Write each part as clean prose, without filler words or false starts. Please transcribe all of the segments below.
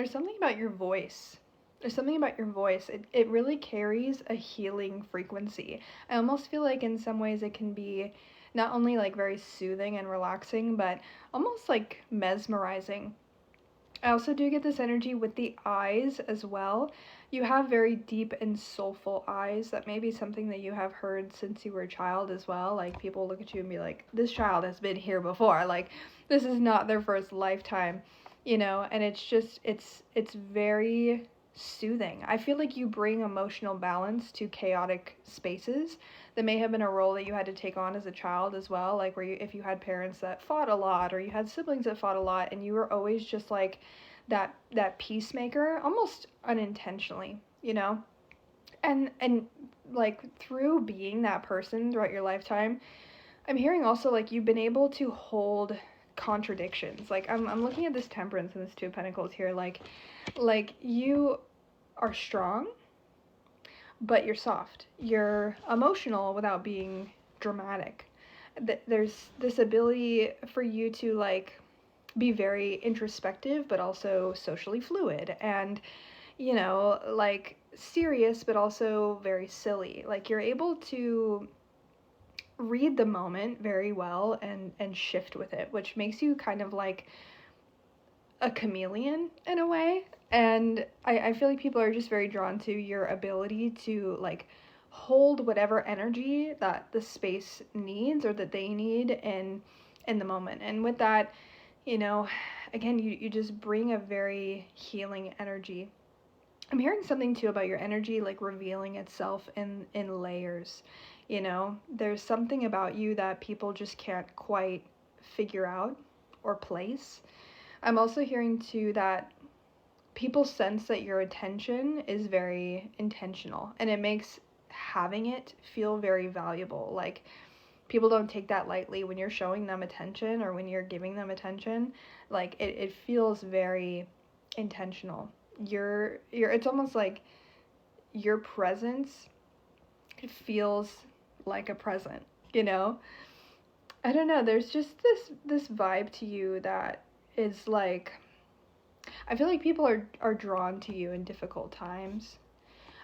There's something about your voice. There's something about your voice. It really carries a healing frequency. I almost feel like in some ways it can be not only like very soothing and relaxing, but almost like mesmerizing. I also do get this energy with the eyes as well. You have very deep and soulful eyes. That may be something that you have heard since you were a child as well. Like people look at you and be like, this child has been here before. Like this is not their first lifetime, you know, and it's just it's very soothing. I feel like you bring emotional balance to chaotic spaces. That may have been a role that you had to take on as a child as well, like where you, if you had parents that fought a lot or you had siblings that fought a lot and you were always just like that peacemaker almost unintentionally, you know? And like through being that person throughout your lifetime, I'm hearing also like you've been able to hold contradictions. Like I'm looking at this Temperance and this Two of Pentacles here, like you are strong, but you're soft. You're emotional without being dramatic. There's this ability for you to like be very introspective but also socially fluid and, you know, like serious but also very silly. Like you're able to read the moment very well and shift with it, which makes you kind of like a chameleon in a way. And I feel like people are just very drawn to your ability to like hold whatever energy that the space needs or that they need in the moment. And with that, you know, again, you just bring a very healing energy. I'm hearing something too about your energy like revealing itself in layers. You know, there's something about you that people just can't quite figure out or place. I'm also hearing too that people sense that your attention is very intentional and it makes having it feel very valuable. Like people don't take that lightly when you're showing them attention or when you're giving them attention. Like it feels very intentional. You're it's almost like your presence, it feels like a present, you know? I don't know, there's just this vibe to you that is like, I feel like people are drawn to you in difficult times.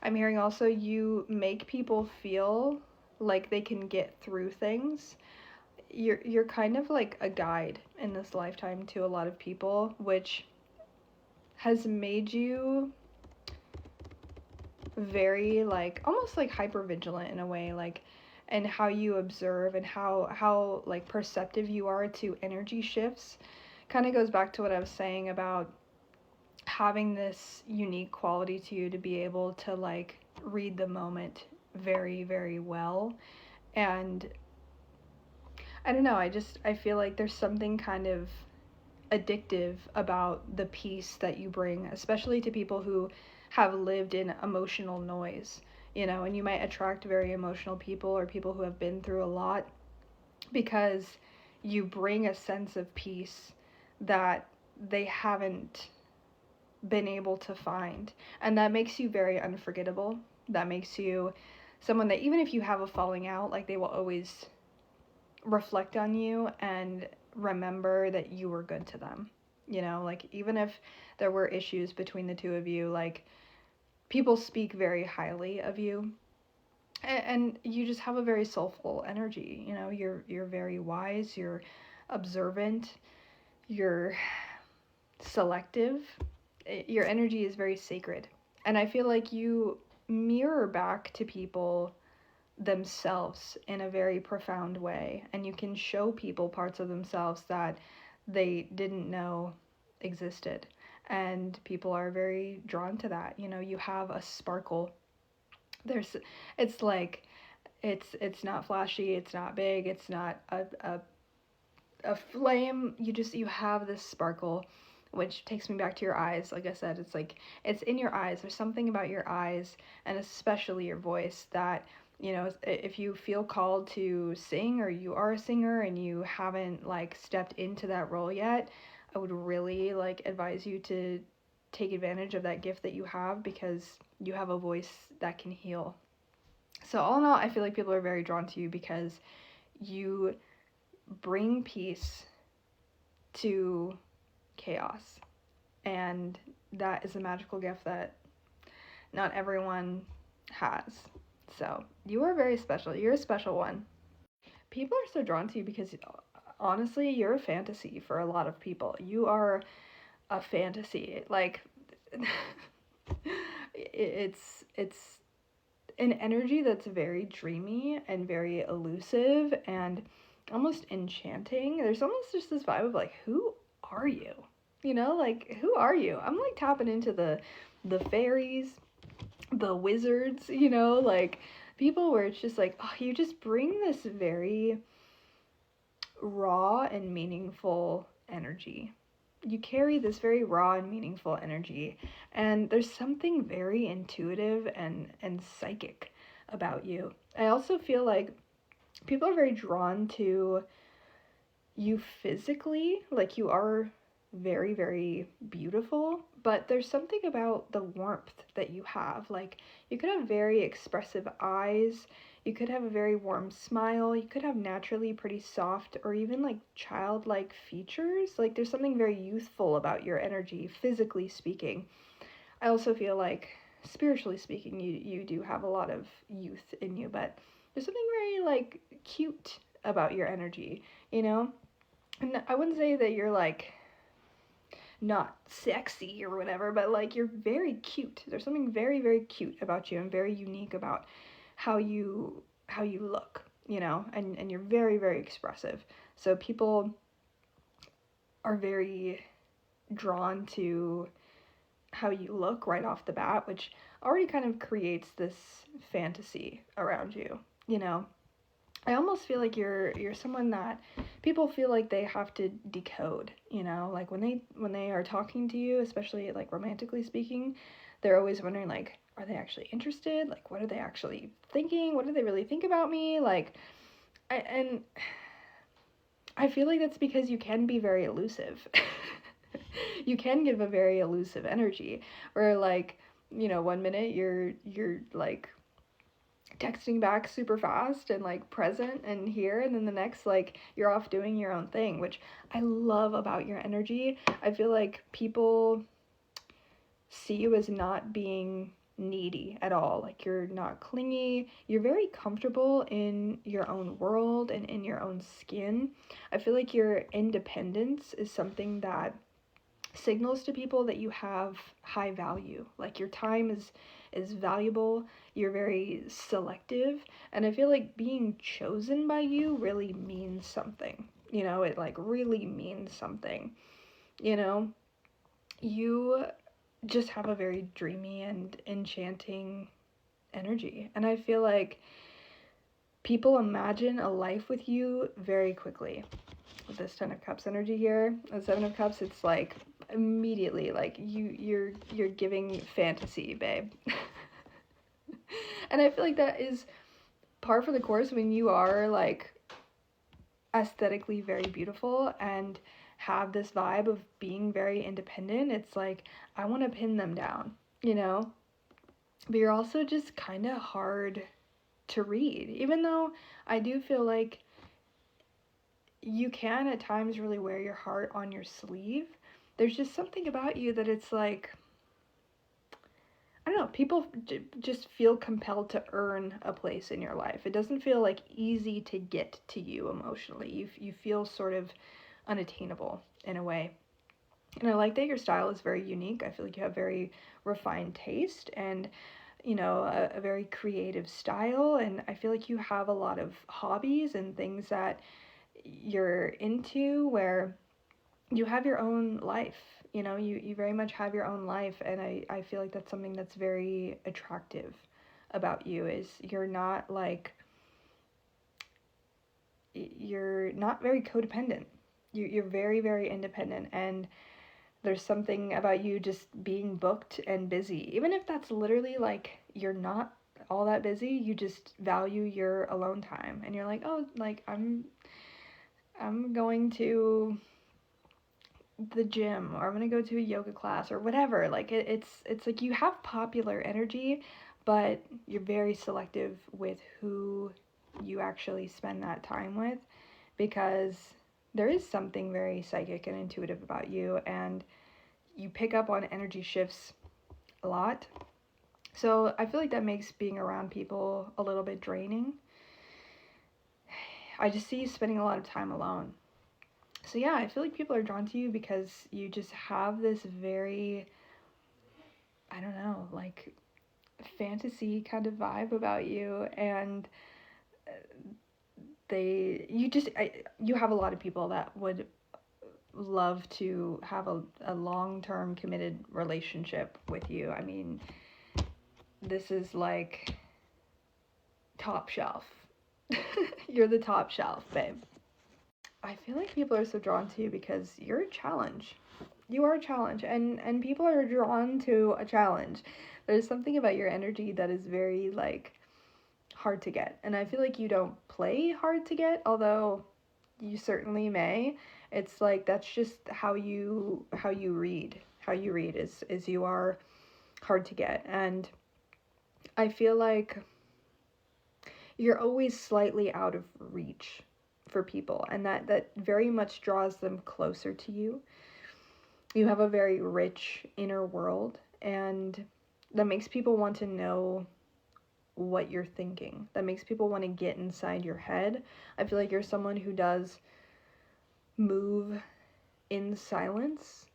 I'm hearing also you make people feel like they can get through things. You're kind of like a guide in this lifetime to a lot of people, which has made you very like almost like hyper vigilant in a way, like, and how you observe and how like perceptive you are to energy shifts. Kind of goes back to what I was saying about having this unique quality to you to be able to like read the moment very very well. And I don't know, I feel like there's something kind of addictive about the peace that you bring, especially to people who have lived in emotional noise, you know, and you might attract very emotional people or people who have been through a lot because you bring a sense of peace that they haven't been able to find. And that makes you very unforgettable. That makes you someone that even if you have a falling out, like they will always reflect on you and remember that you were good to them. You know, like even if there were issues between the two of you, like people speak very highly of you. And you just have a very soulful energy. You know, you're very wise, you're observant, you're selective. Your energy is very sacred. And I feel like you mirror back to people themselves in a very profound way, and you can show people parts of themselves that they didn't know existed, and people are very drawn to that. You know, you have a sparkle. There's it's like it's not flashy, it's not big, it's not a flame. You have this sparkle, which takes me back to your eyes. Like I said, it's like it's in your eyes. There's something about your eyes and especially your voice that, you know, if you feel called to sing or you are a singer and you haven't like stepped into that role yet, I would really like advise you to take advantage of that gift that you have, because you have a voice that can heal. So all in all, I feel like people are very drawn to you because you bring peace to chaos. and that is a magical gift that not everyone has. So you are very special. You're a special one. People are so drawn to you because honestly, you're a fantasy for a lot of people. You are a fantasy. Like it's an energy that's very dreamy and very elusive and almost enchanting. There's almost just this vibe of like, who are you? You know, like who are you? I'm like tapping into the fairies, the wizards, you know, like people where it's just like, oh, you just bring this very raw and meaningful energy. You carry this very raw and meaningful energy, and there's something very intuitive and psychic about you. I also feel like people are very drawn to you physically, like you are very, very beautiful, but there's something about the warmth that you have. Like, you could have very expressive eyes, you could have a very warm smile, you could have naturally pretty soft or even like childlike features. Like, there's something very youthful about your energy, physically speaking. I also feel like, spiritually speaking, you do have a lot of youth in you, but there's something very like cute about your energy, you know? And I wouldn't say that you're like not sexy or whatever, but like you're very cute. There's something very, very cute about you and very unique about how you look, you know, and you're very, very expressive. So people are very drawn to how you look right off the bat, which already kind of creates this fantasy around you, you know. I almost feel like you're someone that people feel like they have to decode, you know, like when they are talking to you, especially like romantically speaking, they're always wondering like, are they actually interested? Like, what are they actually thinking? What do they really think about me? Like, and I feel like that's because you can be very elusive. You can give a very elusive energy, where like, you know, one minute you're like texting back super fast and like present and here, and then the next like you're off doing your own thing, which I love about your energy. I feel like people see you as not being needy at all. Like, you're not clingy, you're very comfortable in your own world and in your own skin. I feel like your independence is something that signals to people that you have high value. Like, your time is valuable, you're very selective, and I feel like being chosen by you really means something. You know, it like really means something. You know, you just have a very dreamy and enchanting energy, and I feel like people imagine a life with you very quickly. With this Ten of Cups energy here, the Seven of Cups, it's like immediately like you're giving fantasy, babe. And I feel like that is par for the course when you are like aesthetically very beautiful and have this vibe of being very independent. It's like, I want to pin them down, you know? But you're also just kind of hard to read, even though I do feel like you can at times really wear your heart on your sleeve. There's just something about you that it's like, I don't know, people just feel compelled to earn a place in your life. It doesn't feel like easy to get to you emotionally. You feel sort of unattainable in a way. And I like that your style is very unique. I feel like you have very refined taste and, you know, a very creative style. And I feel like you have a lot of hobbies and things that you're into where you have your own life. You know, you very much have your own life, and I feel like that's something that's very attractive about you, is you're not very codependent. You're very, very independent, and there's something about you just being booked and busy. Even if that's literally like you're not all that busy, you just value your alone time, and you're like, oh, like I'm going to the gym, or I'm gonna go to a yoga class or whatever. Like it's like you have popular energy, but you're very selective with who you actually spend that time with, because there is something very psychic and intuitive about you, and you pick up on energy shifts a lot. So I feel like that makes being around people a little bit draining. I just see you spending a lot of time alone. So yeah, I feel like people are drawn to you because you just have this very, I don't know, like fantasy kind of vibe about you, and you have a lot of people that would love to have a long-term committed relationship with you. I mean, this is like top shelf. You're the top shelf, babe. I feel like people are so drawn to you because you're a challenge. You are a challenge, and people are drawn to a challenge. There's something about your energy that is very like hard to get. And I feel like you don't play hard to get, although you certainly may. It's like that's just how you read. How you read is you are hard to get. And I feel like you're always slightly out of reach for people, and that very much draws them closer to you. You have a very rich inner world, and that makes people want to know what you're thinking. That makes people want to get inside your head. I feel like you're someone who does move in silence.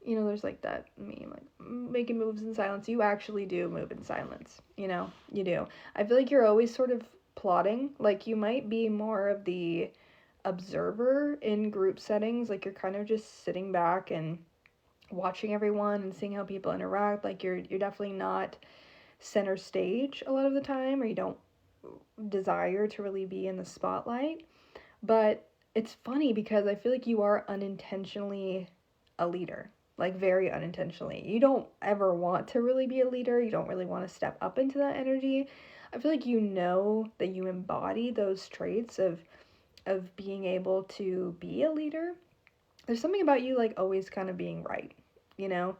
You know, there's like that meme, like making moves in silence. You actually do move in silence. You know, you do. I feel like you're always sort of plotting. Like you might be more of the observer in group settings. Like you're kind of just sitting back and watching everyone and seeing how people interact. Like you're definitely not center stage a lot of the time, or you don't desire to really be in the spotlight. But it's funny because I feel like you are unintentionally a leader, like very unintentionally. You don't ever want to really be a leader. You don't really want to step up into that energy. I feel like you know that you embody those traits of being able to be a leader. There's something about you like always kind of being right, you know?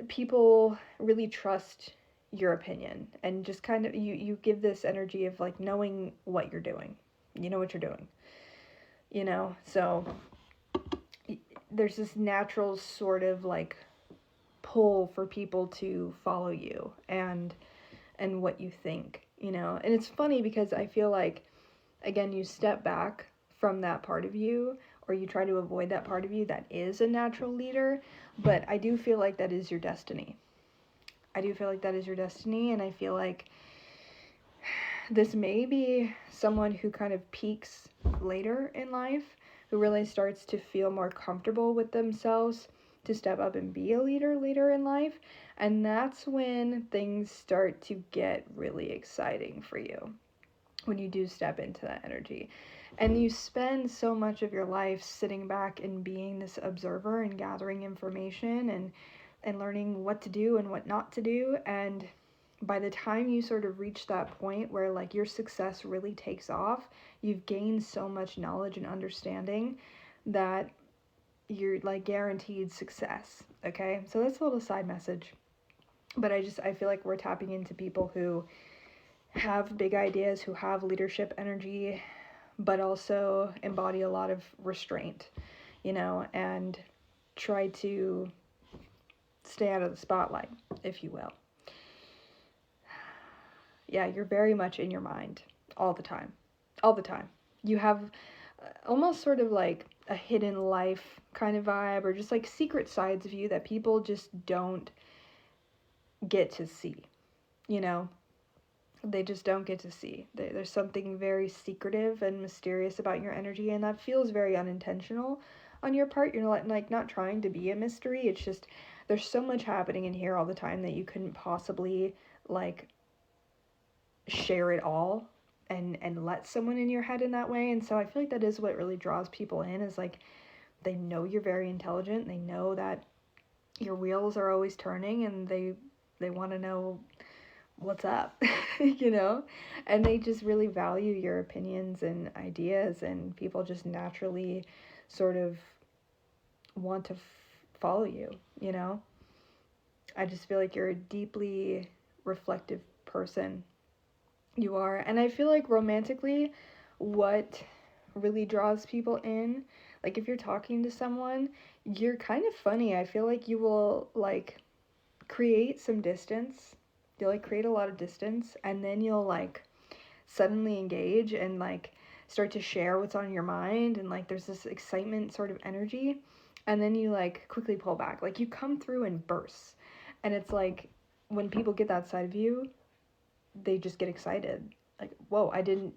People really trust your opinion, and just kind of you give this energy of like knowing what you're doing. You know what you're doing. You know? So there's this natural sort of like pull for people to follow you and what you think, you know? And it's funny because I feel like again you step back from that part of you, or you try to avoid that part of you that is a natural leader, but I do feel like that is your destiny. I do feel like that is your destiny, and I feel like this may be someone who kind of peaks later in life, who really starts to feel more comfortable with themselves to step up and be a leader later in life, and that's when things start to get really exciting for you, when you do step into that energy. And you spend so much of your life sitting back and being this observer and gathering information and learning what to do and what not to do. And by the time you sort of reach that point where like your success really takes off, you've gained so much knowledge and understanding that you're like guaranteed success. Okay, so that's a little side message, but I feel like we're tapping into people who have big ideas, who have leadership energy, but also embody a lot of restraint, you know, and try to stay out of the spotlight, if you will. Yeah, you're very much in your mind all the time. All the time. You have almost sort of like a hidden life kind of vibe, or just like secret sides of you that people just don't get to see, you know? They just don't get to see. There's something very secretive and mysterious about your energy, and that feels very unintentional on your part. You're not trying to be a mystery. It's just there's so much happening in here all the time that you couldn't possibly like share it all and let someone in your head in that way. And so I feel like that is what really draws people in, is like they know you're very intelligent. They know that your wheels are always turning, and they want to know what's up, you know? And they just really value your opinions and ideas, and people just naturally sort of want to follow you, you know? I just feel like you're a deeply reflective person. You are. And I feel like romantically, what really draws people in, Like if you're talking to someone, you're kind of funny. I feel like you will like create some distance. You'll like create a lot of distance, and then you'll like suddenly engage and like start to share what's on your mind, and like there's this excitement sort of energy, and then you like quickly pull back. Like you come through in bursts, and it's like when people get that side of you, they just get excited. Like, whoa, I didn't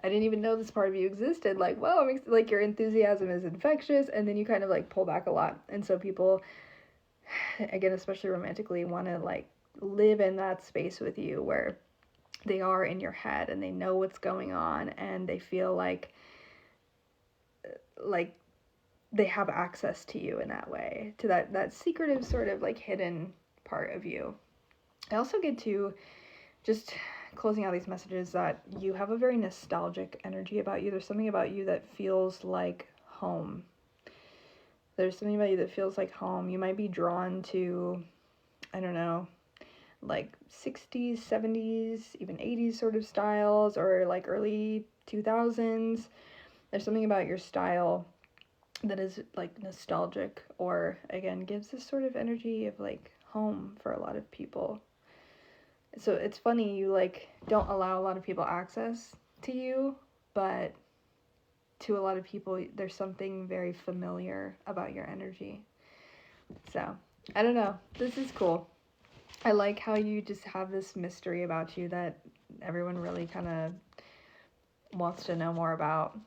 even know this part of you existed. Like, whoa, like your enthusiasm is infectious, and then you kind of like pull back a lot. And so people, again, especially romantically, want to like live in that space with you where they are in your head and they know what's going on, and they feel like they have access to you in that way, to that secretive sort of like hidden part of you. I also get to, just closing out these messages, that you have a very nostalgic energy about you. There's something about you that feels like home. There's something about you that feels like home. You might be drawn to, I don't know, like 60s, 70s, even 80s sort of styles, or like early 2000s. There's something about your style that is like nostalgic, or again gives this sort of energy of like home for a lot of people. So it's funny, you like don't allow a lot of people access to you, but to a lot of people there's something very familiar about your energy. So I don't know, this is cool. I like how you just have this mystery about you that everyone really kind of wants to know more about.